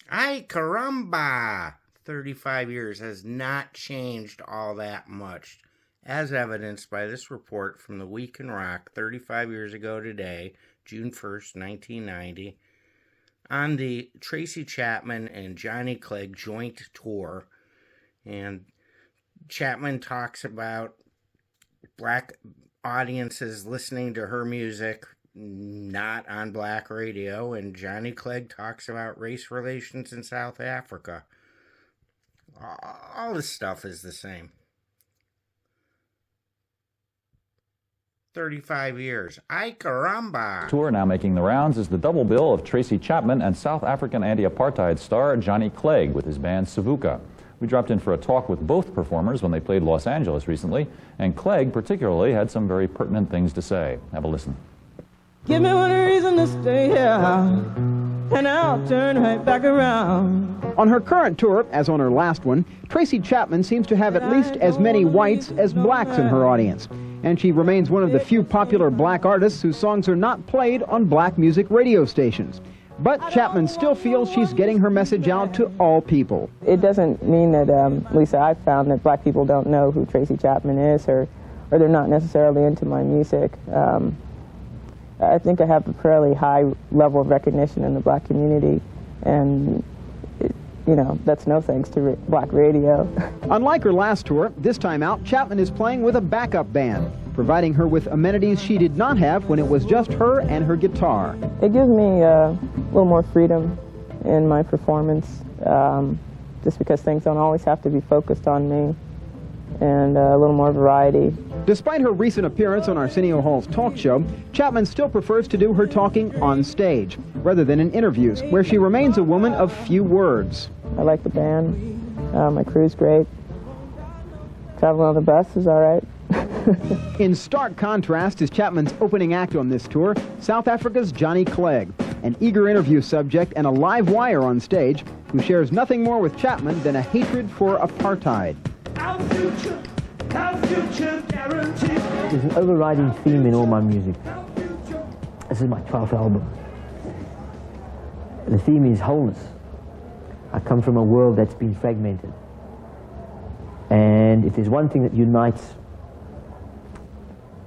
Ay caramba! 35 years has not changed all that much, as evidenced by this report from the Week in Rock 35 years ago today, June 1st, 1990, on the Tracy Chapman and Johnny Clegg joint tour. And Chapman talks about black audiences listening to her music not on black radio, and Johnny Clegg talks about race relations in South Africa. All this stuff is the same. 35 years. Ay caramba! Tour now making the rounds is the double bill of Tracy Chapman and South African anti-apartheid star Johnny Clegg with his band Savuka. We dropped in for a talk with both performers when they played Los Angeles recently, and Clegg particularly had some very pertinent things to say. Have a listen. Give me one reason to stay here, and I'll turn right back around. On her current tour, as on her last one, Tracy Chapman seems to have at least as many whites as blacks in her audience. And she remains one of the few popular black artists whose songs are not played on black music radio stations. But Chapman still feels she's getting her message out to all people. It doesn't mean that, Lisa, I've found that black people don't know who Tracy Chapman is, or they're not necessarily into my music. I think I have a fairly high level of recognition in the black community, and you know, that's no thanks to black radio. Unlike her last tour, this time out, Chapman is playing with a backup band, providing her with amenities she did not have when it was just her and her guitar. It gives me a little more freedom in my performance, just because things don't always have to be focused on me, and a little more variety. Despite her recent appearance on Arsenio Hall's talk show, Chapman still prefers to do her talking on stage, rather than in interviews, where she remains a woman of few words. I like the band. My crew's great. Traveling on the bus is all right. In stark contrast is Chapman's opening act on this tour, South Africa's Johnny Clegg, an eager interview subject and a live wire on stage, who shares nothing more with Chapman than a hatred for apartheid. Our future guaranteed. There's an overriding theme in all my music. This is my 12th album. The theme is wholeness. I come from a world that's been fragmented. And if there's one thing that unites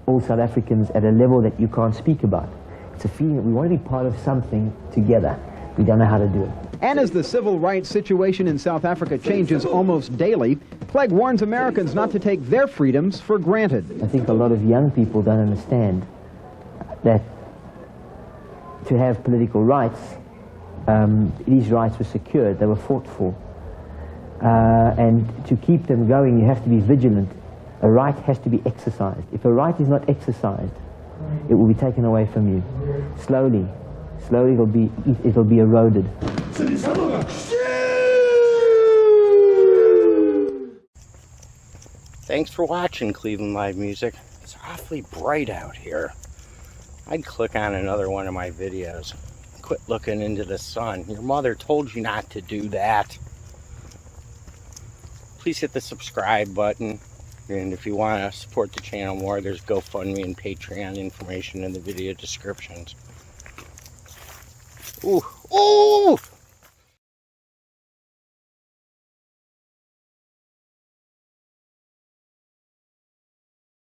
all South Africans at a level that you can't speak about, it's a feeling that we want to be part of something together. We don't know how to do it. And as the civil rights situation in South Africa changes almost daily, Clegg warns Americans not to take their freedoms for granted. I think a lot of young people don't understand that to have political rights, these rights were secured, they were fought for. And to keep them going, you have to be vigilant. A right has to be exercised. If a right is not exercised, it will be taken away from you. Slowly it'll be eroded. Thanks for watching Cleveland Live Music. It's awfully bright out here. I'd click on another one of my videos. Quit looking into the sun. Your mother told you not to do that. Please hit the subscribe button. And if you want to support the channel more, there's GoFundMe and Patreon information in the video descriptions. Ooh, ooh!